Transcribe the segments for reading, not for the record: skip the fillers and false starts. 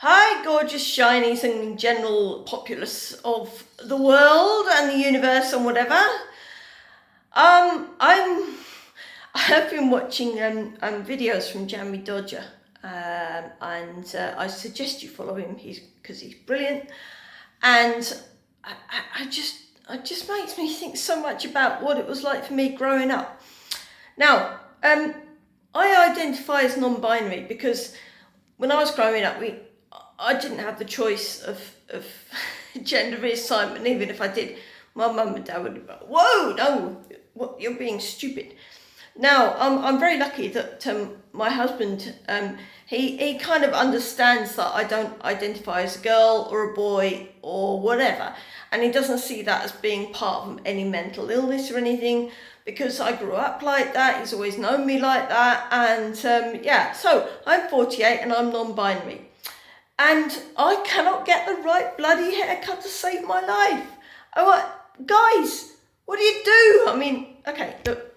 Hi, gorgeous shinies and general populace of the world and the universe and whatever. I've been watching videos from Jamie Dodger, and I suggest you follow him. Because he's brilliant, and it just makes me think so much about what it was like for me growing up. Now, I identify as non-binary because when I was growing up, I didn't have the choice of gender reassignment. Even if I did, my mum and dad would be like, "Whoa, no, what, you're being stupid." Now, I'm very lucky that my husband, he kind of understands that I don't identify as a girl or a boy or whatever, and he doesn't see that as being part of any mental illness or anything, because I grew up like that. He's always known me like that, and so I'm 48 and I'm non-binary. And I cannot get the right bloody haircut to save my life. Guys, what do you do? I mean, okay, look,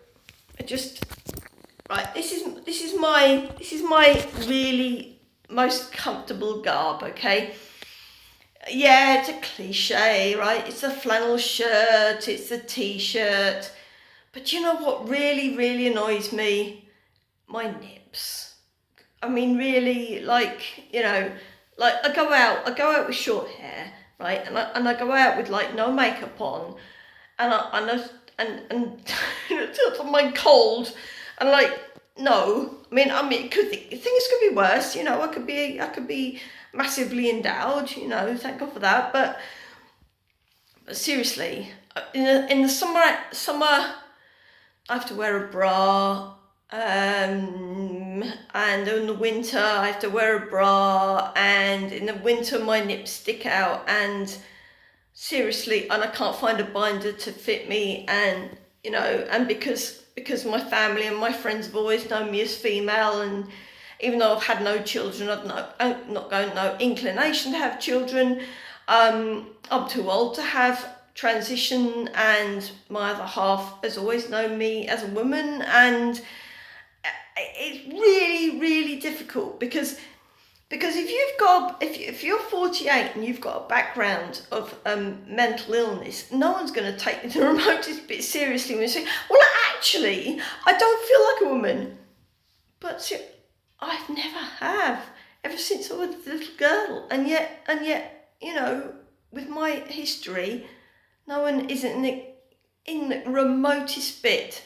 right. This is my really most comfortable garb. Okay, yeah, it's a cliche, right? It's a flannel shirt, it's a t-shirt, but you know what really, really annoys me? My nips. I mean, really, like I go out with short hair, right? And I go out with like no makeup on, and my cold, and like no, I mean, things could be worse, I could be massively endowed, thank God for that. But seriously, in the summer, I have to wear a bra. And in the winter I have to wear a bra, and in the winter my nips stick out, and seriously, and I can't find a binder to fit me, and and because my family and my friends have always known me as female, and even though I've had no children, I've not got no inclination to have children. I'm too old to have transition, and my other half has always known me as a woman, and it's really, really difficult because if you're 48 and you've got a background of mental illness, no one's going to take the remotest bit seriously when you say, "Well, actually, I don't feel like a woman." But see, I've never have ever since I was a little girl, and yet with my history, no one isn't in the remotest bit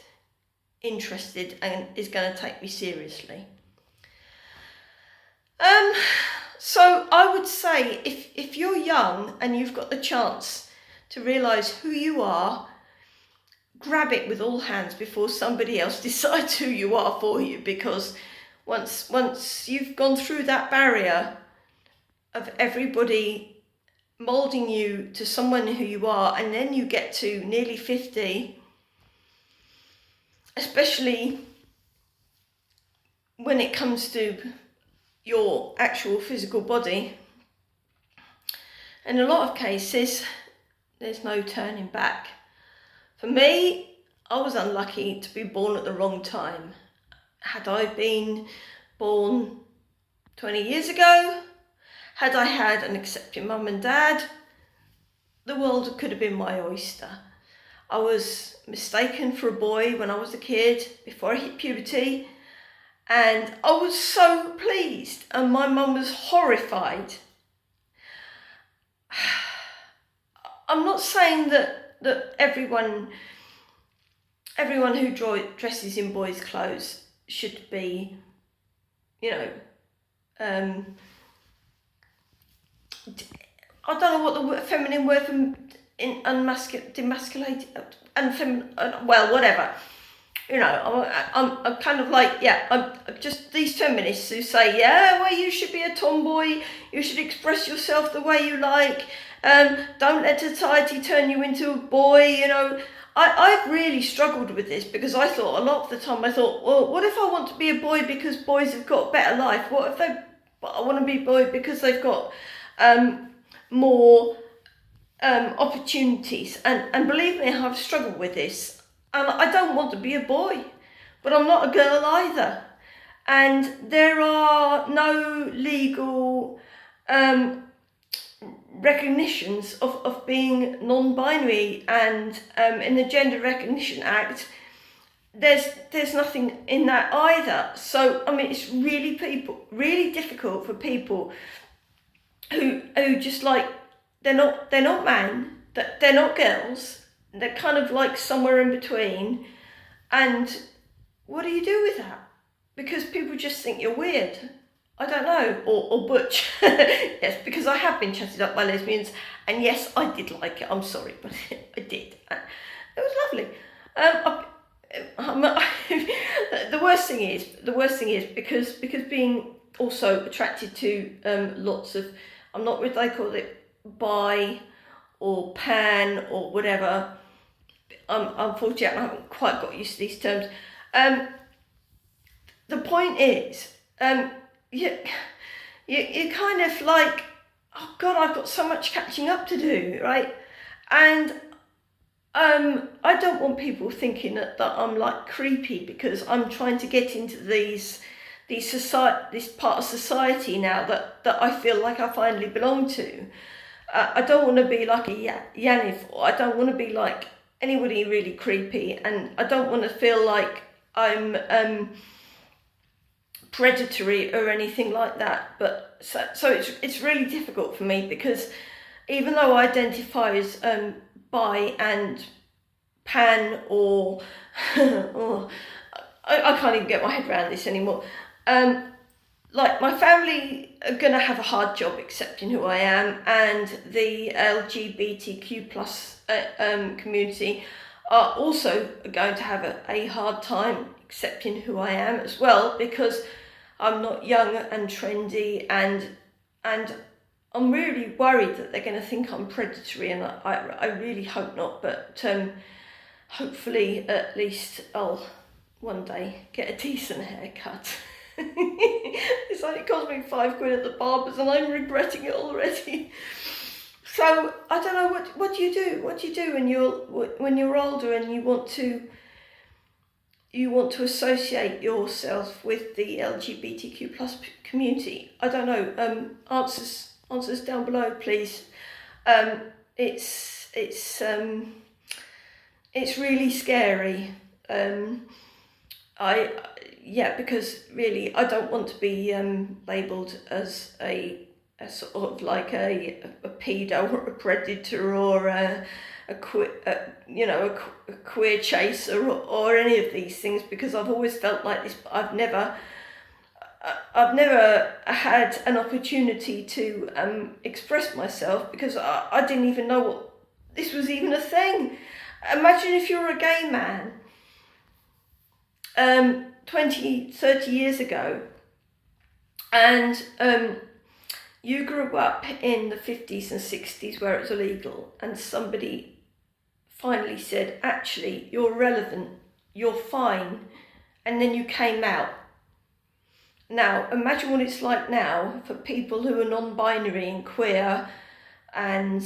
interested and is going to take me seriously. So I would say if you're young and you've got the chance to realise who you are, grab it with all hands before somebody else decides who you are for you, because once you've gone through that barrier of everybody moulding you to someone who you are, and then you get to nearly 50, especially when it comes to your actual physical body, in a lot of cases, there's no turning back. For me, I was unlucky to be born at the wrong time. Had I been born 20 years ago, had I had an accepting mum and dad, the world could have been my oyster. I was mistaken for a boy when I was a kid, before I hit puberty, and I was so pleased, and my mum was horrified. I'm not saying that everyone who dresses in boys' clothes should be, I don't know what the feminine word for demasculated, well, whatever. I'm kind of like, I'm just these feminists who say, well, you should be a tomboy, you should express yourself the way you like, don't let society turn you into a boy, I've really struggled with this, because a lot of the time I thought, well, what if I want to be a boy because boys have got a better life? What if I want to be a boy because they've got more opportunities? And believe me, I've struggled with this. And I don't want to be a boy, but I'm not a girl either. And there are no legal recognitions of being non-binary, and in the Gender Recognition Act, there's nothing in that either. So I mean, it's really difficult for people who just like, they're not man, they're not girls, they're kind of like somewhere in between. And what do you do with that? Because people just think you're weird. I don't know, or butch. Yes, because I have been chatted up by lesbians, and yes, I did like it. I'm sorry, but I did. It was lovely. The worst thing is because being also attracted to lots of, I'm not what they call it, bi or pan or whatever. Unfortunately, I haven't quite got used to these terms. The point is, you kind of like, oh God, I've got so much catching up to do, right? And I don't want people thinking that I'm like creepy because I'm trying to get into this part of society now that I feel like I finally belong to. I don't want to be like a Yaniv, or I don't want to be like anybody really creepy, and I don't want to feel like I'm predatory or anything like that. But so it's really difficult for me, because even though I identify as bi and pan, or I can't even get my head around this anymore. Like, my family are going to have a hard job accepting who I am, and the LGBTQ plus community are also going to have a hard time accepting who I am as well, because I'm not young and trendy, and I'm really worried that they're going to think I'm predatory, and I really hope not, but hopefully at least I'll one day get a decent haircut. It's only cost me £5 at the barber's, and I'm regretting it already. So I don't know, what do you do? What do you do when you're older and you want to associate yourself with the LGBTQ plus community? I don't know. Answers down below, please. It's really scary. Because really I don't want to be labelled as a sort of like a pedo or a predator, or a queer chaser, or any of these things, because I've always felt like this, but I've never had an opportunity to express myself, because I didn't even know what this was even a thing. Imagine if you're a gay man 20, 30 years ago, and you grew up in the 50s and 60s where it was illegal, and somebody finally said, actually, you're relevant, you're fine, and then you came out. Now, imagine what it's like now for people who are non-binary and queer, and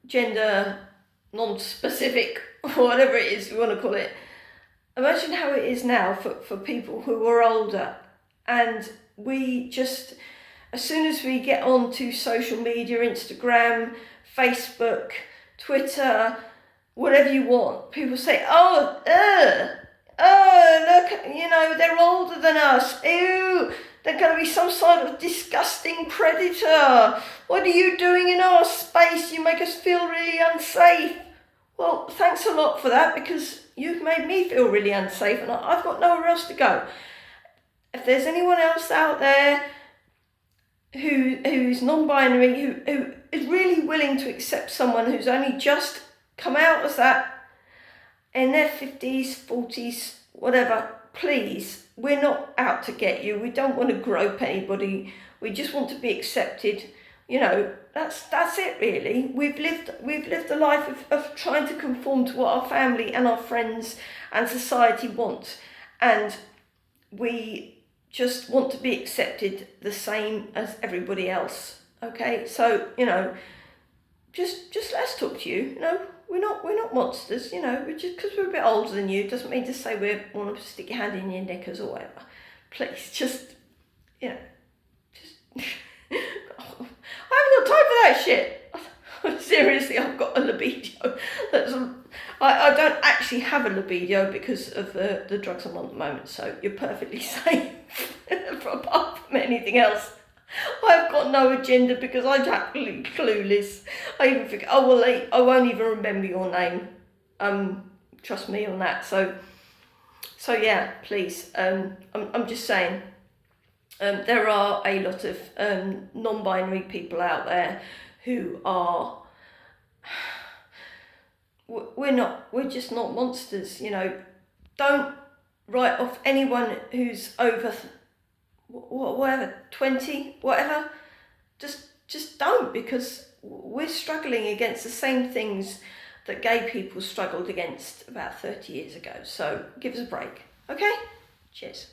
gender non-specific, or whatever it is you want to call it. Imagine how it is now for people who are older, and we just, as soon as we get onto social media, Instagram, Facebook, Twitter, whatever you want, people say, oh, look, they're older than us, ew, they're going to be some sort of disgusting predator, what are you doing in our space, you make us feel really unsafe. Well, thanks a lot for that, because you've made me feel really unsafe, and I've got nowhere else to go. If there's anyone else out there who's non-binary, who is really willing to accept someone who's only just come out as that, in their 50s, 40s, whatever, please, we're not out to get you. We don't want to grope anybody. We just want to be accepted. That's it really. We've lived a life of trying to conform to what our family and our friends and society want, and we just want to be accepted the same as everybody else. Okay, so just let's talk to you. We're not monsters. We're just, because we're a bit older than you doesn't mean to say we want to stick your hand in your knickers or whatever. Please, just you know, just, I haven't got time for that shit. Seriously, I've got a libido. I don't actually have a libido because of the drugs I'm on at the moment, so you're perfectly safe. Apart from anything else, I've got no agenda because I'm absolutely clueless. I even think, oh well, I won't even remember your name. Trust me on that. So yeah, please. I'm just saying. There are a lot of non-binary people out there who are. We're just not monsters, you know. Don't write off anyone who's over, whatever, 20, whatever. Just don't, because we're struggling against the same things that gay people struggled against about 30 years ago. So give us a break, okay? Cheers.